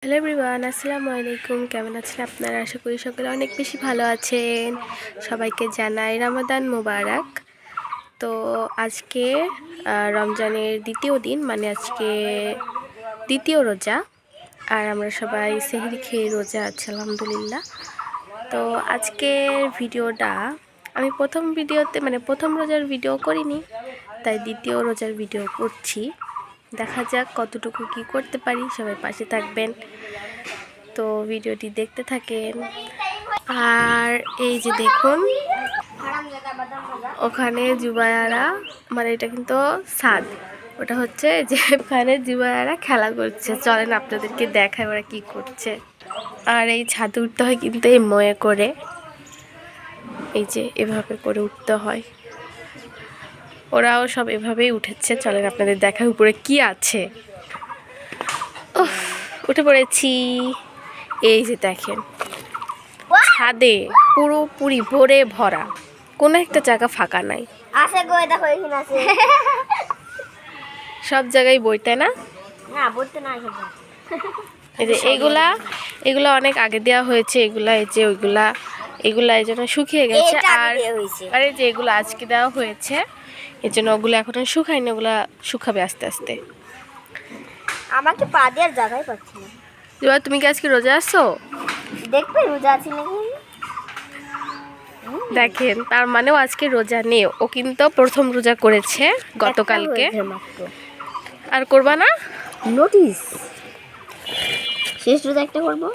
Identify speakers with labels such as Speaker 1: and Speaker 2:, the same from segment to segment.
Speaker 1: Hello everyone, আসসালামু আলাইকুম। কেমন আছেন আপনারা? আশা করি সকলে অনেক বেশি ভালো আছেন। সবাইকে জানাই রমাদান মোবারক। তো আজকে রমজানের দ্বিতীয় দিন, মানে আজকে দ্বিতীয় রোজা। আর আমরা সবাই সেহরি খেয়ে রোজা আছি আলহামদুলিল্লাহ। তো আজকের ভিডিওটা আমি প্রথম রোজার ভিডিও করিনি, তাই দ্বিতীয় রোজার ভিডিও করছি। দেখা যাক কতটুকু কি করতে পারি, সবাই পাশে থাকবেন। তো ভিডিওটি দেখতে থাকেন। আর এই যে দেখুন, ওখানে জুবায়ারা, মানে এটা কিন্তু ছাদ, ওটা হচ্ছে যে ওখানে জুবায়ারা খেলা করছে। চলেন আপনাদেরকে দেখায় ওরা কি করছে। আর এই ছাদে উঠতে হয় কিন্তু এই ময়ে করে, এই যে এভাবে করে উঠতে হয়। ওরাও সব এভাবেই উঠেছে। চলেন আপনাদের দেখায় উপরে কি আছে। উঠে পড়েছি। এই যে দেখেন, ছাদে পুরোপুরি ভরে ভরা, কোনো একটা জায়গা ফাঁকা নাই। সব জায়গায় বই, তাই না? এই যে এগুলা অনেক আগে দেওয়া হয়েছে। এগুলা এই যে এগুলা এই জন্য শুকিয়ে গেছে। আর এই যে এগুলো আজকে দেওয়া হয়েছে, এই জন্য ওগুলো এখনো শুকায়নি, ওগুলা শুকাবে আস্তে আস্তে।
Speaker 2: আমাকে পা দেওয়ার জায়গায় পাচ্ছি না।
Speaker 1: এবার তুমি কি আজকে রোজা আছো?
Speaker 2: দেখবে রোজা আছি নাকি।
Speaker 1: দেখেন, তার মানেও আজকে রোজা নেই। ও কিন্তু প্রথম রোজা করেছে গতকালকে। আর করবা না?
Speaker 2: নোটিস শেষ রোজা একটা করবো,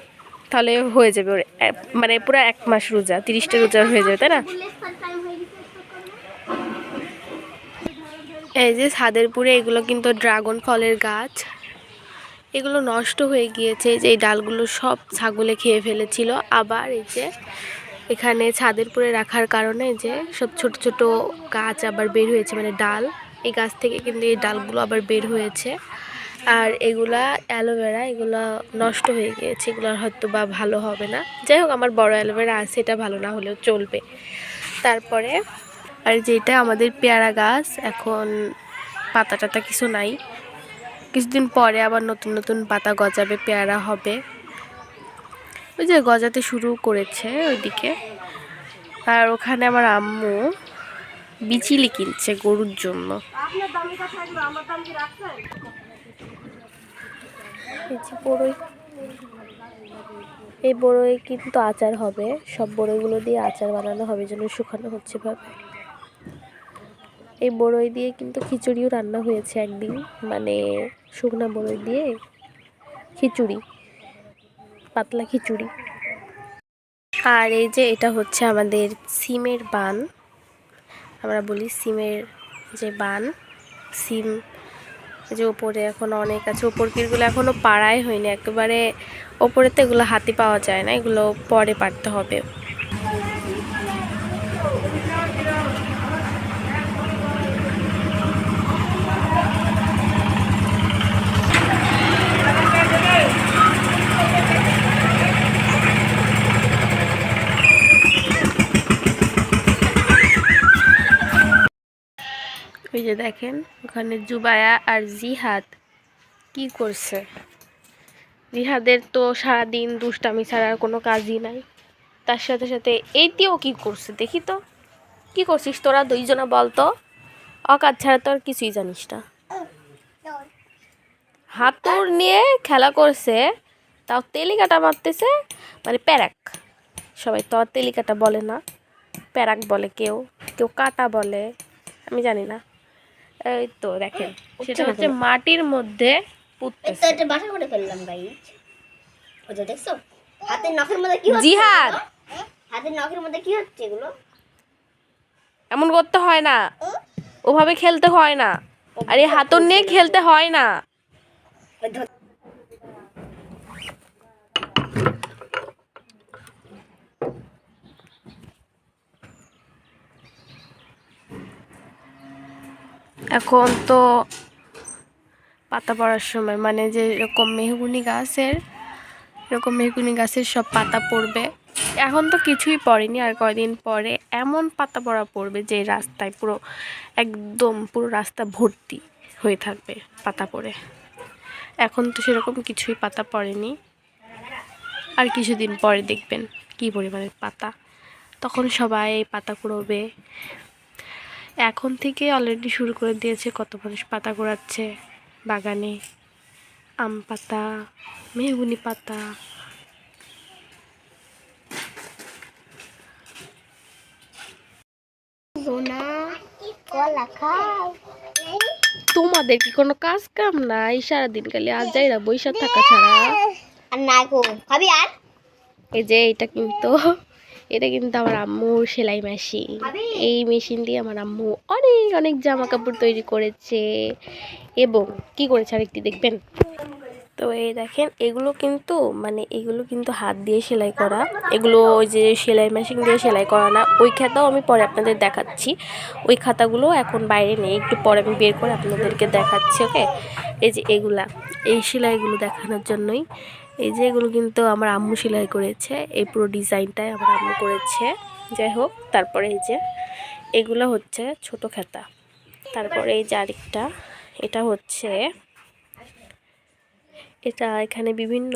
Speaker 1: তাহলে হয়ে যাবে ওর মানে পুরো 1 মাস রোজা, 30টা রোজা হয়ে যাবে, তাই না? এই যে ছাদের পুরে এগুলো কিন্তু ড্রাগন ফলের গাছ। এগুলো নষ্ট হয়ে গিয়েছে, যে এই ডালগুলো সব ছাগলে খেয়ে ফেলেছিল। আবার এই যে এখানে ছাদের পুরে রাখার কারণে যে সব ছোট ছোট গাছ আবার বের হয়েছে, মানে ডাল। এই গাছ থেকে কিন্তু এই ডালগুলো আবার বের হয়েছে। আর এগুলা অ্যালোভেরা, এগুলো নষ্ট হয়ে গিয়েছে, এগুলো হয়তো বা ভালো হবে না। যাই হোক, আমার বড় অ্যালোভেরা আছে, এটা ভালো না হলেও চলবে। তারপরে আর যেটা আমাদের পেয়ারা গাছ, এখন পাতা টাতা কিছু নাই। কিছুদিন পরে আবার নতুন নতুন পাতা গজাবে, পেয়ারা হবে। ওই যে গজাতে শুরু করেছে ওইদিকে। আর ওখানে আমার আম্মু বিচিলি কিনছে গরুর জন্য। এই বড়ই কিন্তু আচার হবে, সব বড়ইগুলো দিয়ে আচার বানানো হবে, জন্য শুকানো হচ্ছে ভাবে। এই বড়ই দিয়ে কিন্তু খিচুড়িও রান্না হয়েছে একদিন, মানে শুকনা বড়ই দিয়ে খিচুড়ি, পাতলা খিচুড়ি। আর এই যে এটা হচ্ছে আমাদের সিমের বান, আমরা বলি সিমের যে বান, সিম যে ওপরে এখন অনেক আছে। ওপর কিরগুলো এখনও পাড়াই হয়নি একেবারে, ওপরে তো এগুলো হাতে পাওয়া যায় না, এগুলো পরে পাড়তে হবে। ওই যে দেখেন, ওখানে জুবায়া আর জিহাদ কি করছে। জিহাদের তো সারাদিন দুষ্টামি ছাড়া আর কোনো কাজই নাই। তার সাথে সাথে এইটিও কি করছে দেখি তো, কি করছিস তোরা দুইজনা বলতো? অকাজ ছাড়া তো আর কিছুই জানিস না। হাতুড় নিয়ে খেলা করছে, তাও তেলিকাটা মারতেছে, মানে প্যারাক। সবাই তো আর তেলিকাটা বলে না, প্যারাক বলে, কেউ কেউ কাটা বলে, আমি জানি না। এই তো দেখেন, সেটা হচ্ছে মাটির মধ্যে পুঁততেছে।
Speaker 2: এটা বাসা করে ফেললাম গাইস। ওই যে দেখছো হাতের নখের মধ্যে কি হচ্ছে?
Speaker 1: জিহাদ,
Speaker 2: হাতের নখের মধ্যে কি হচ্ছে এগুলো?
Speaker 1: এমন করতে হয় না, ওভাবে খেলতে হয় না। আর এই হাতুড় নিয়ে খেলতে হয় না। এখন তো পাতা পড়ার সময়, মানে যে এরকম মেহগুনি গাছের সব পাতা পড়বে। এখন তো কিছুই পড়েনি, আর কয়দিন পরে এমন পাতা পড়া পড়বে যে রাস্তায় পুরো রাস্তা ভর্তি হয়ে থাকবে পাতা পড়ে। এখন তো সেরকম কিছুই পাতা পড়েনি। আর কিছুদিন পরে দেখবেন কি পরিমাণের পাতা, তখন সবাই পাতা কুড়োবে। এখন থেকে অলরেডি শুরু করে দিয়েছে, কত মানুষ পাতা কুড়াচ্ছে বাগানে। আম পাতা, মেহগুনি পাতা। তোমাদের কি কোনো কাজ কাম নাই? সারাদিন খালি আজ যাইরা বইসা থাকা ছাড়া।
Speaker 2: আর না গো, খাবি আর?
Speaker 1: এই যে এটা কিন্তু আমার আম্মুর সেলাই মেশিন। এই মেশিন দিয়ে আমার আম্মু অনেক অনেক জামা কাপড় তৈরি করেছে। এবং কি করেছে আরেকটি দেখবেন। তো এই দেখেন, এগুলো কিন্তু হাত দিয়ে সেলাই করা। এগুলো ওই যে সেলাই মেশিন দিয়ে সেলাই করা না। ওই খাতাও আমি পরে আপনাদের দেখাচ্ছি। ওই খাতাগুলো এখন বাইরে নেই, একটু পরে আমি বের করে আপনাদেরকে দেখাচ্ছি। ওকে, এই যে এই সেলাইগুলো দেখানোর জন্যই। এই যে এগুলো কিন্তু আমার আম্মু সেলাই করেছে, এই পুরো ডিজাইনটাই আমার আম্মু করেছে। যাই হোক, তারপরে এই যে এগুলো হচ্ছে ছোট খাতা। তারপরে এই যে আরেকটা, এটা হচ্ছে এখানে বিভিন্ন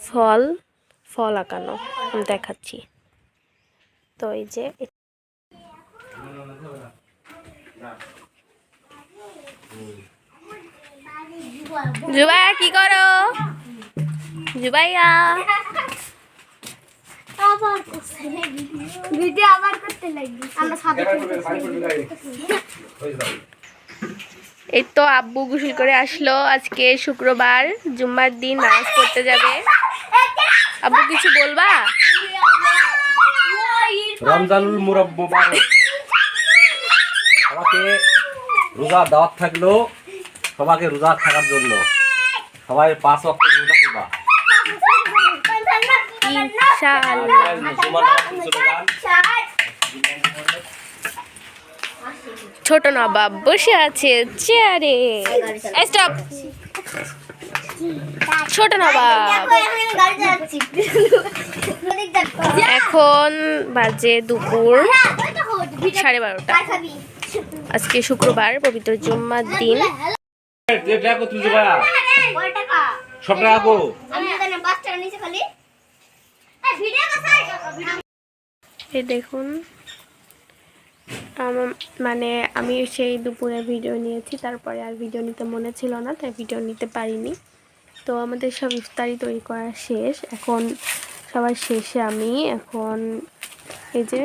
Speaker 1: ফল আঁকানো, আমি দেখাচ্ছি। তো এই যে জুবাইয়া কি করো? জুবাইয়া
Speaker 2: ভিডিও আবার করতে লাগবে। আমরা সাথে
Speaker 1: এই তো আব্বু গোসল করে আসলো। আজকে শুক্রবার, জুম্মার দিন নামাজ পড়তে যাবে। আব্বু কিছু বলবা?
Speaker 3: রমজানুল মুবারক। আমাকে রোজা দাওয়াত থাকলো সবাইকে রোজা থাকার জন্য। সবাই 5 ওয়াক্ত রোজা করবা
Speaker 1: ইনশাআল্লাহ। ছোট নবাব বসে আছে চেয়ারে। স্টপ। ছোট নবাব এখন বাজে দুপুর 12:30। আজকে শুক্রবার, পবিত্র জুম্মার দিন। এই দেখুন, আমি সেই দুপুরে ভিডিও নিয়েছি, তারপরে আর ভিডিও নিতে মনে ছিল না, তাই ভিডিও নিতে পারিনি। তো আমাদের সব ইফতারি তৈরি করা শেষ। এখন সবার শেষে আমি এখন এই যে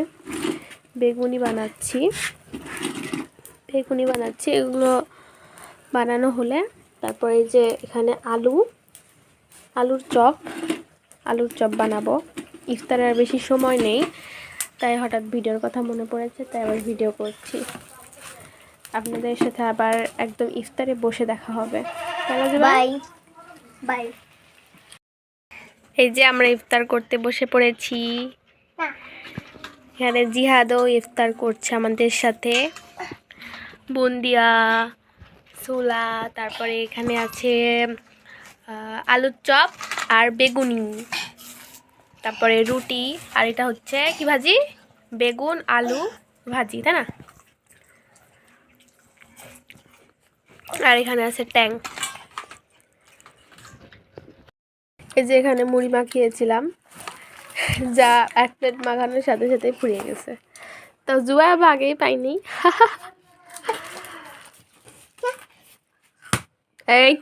Speaker 1: বেগুনি বানাচ্ছি। এগুলো বানানো হলে তারপরে এই যে এখানে আলুর চপ বানাবো। ইফতারের আর বেশি সময় নেই, তাই হঠাৎ ভিডিওর কথা মনে পড়েছে, তাই আবার ভিডিও করছি। আপনাদের সাথে আবার একদম ইফতারে বসে দেখা হবে। Bye bye. এই যে আমরা ইফতার করতে বসে পড়েছি। এখানে জিহাদও ইফতার করছে আমাদের সাথে। বুন্দিয়া, ছোলা, তারপরে এখানে আছে আলুর চপ আর বেগুনি, তারপরে রুটি, আর এটা হচ্ছে কি ভাজি? বেগুন আলু ভাজি, তাই না? আর এখানে আছে ট্যাং। এই যে এখানে মুড়ি মাখিয়েছিলাম, যা 1 প্লেট মাখানোর সাথে সাথে ফুরিয়ে গেছে। তো জুয়া আগেই পাইনি। এই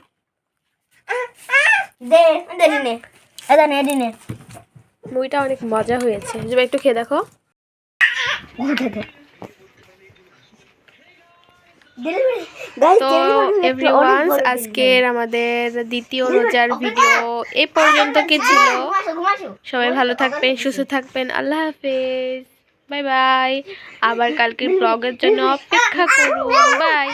Speaker 1: মুড়িটা অনেক মজা হয়েছে। জুবা একটু খেয়ে দেখো। তো এভরিওয়ান, আজকের আমাদের দ্বিতীয় রোজার ভিডিও এই পর্যন্ত কি ছিল। সবাই ভালো থাকবেন, সুস্থ থাকবেন। আল্লাহ হাফেজ, বাই বাই। আবার কালকের ব্লগের জন্য অপেক্ষা করুন। বাই।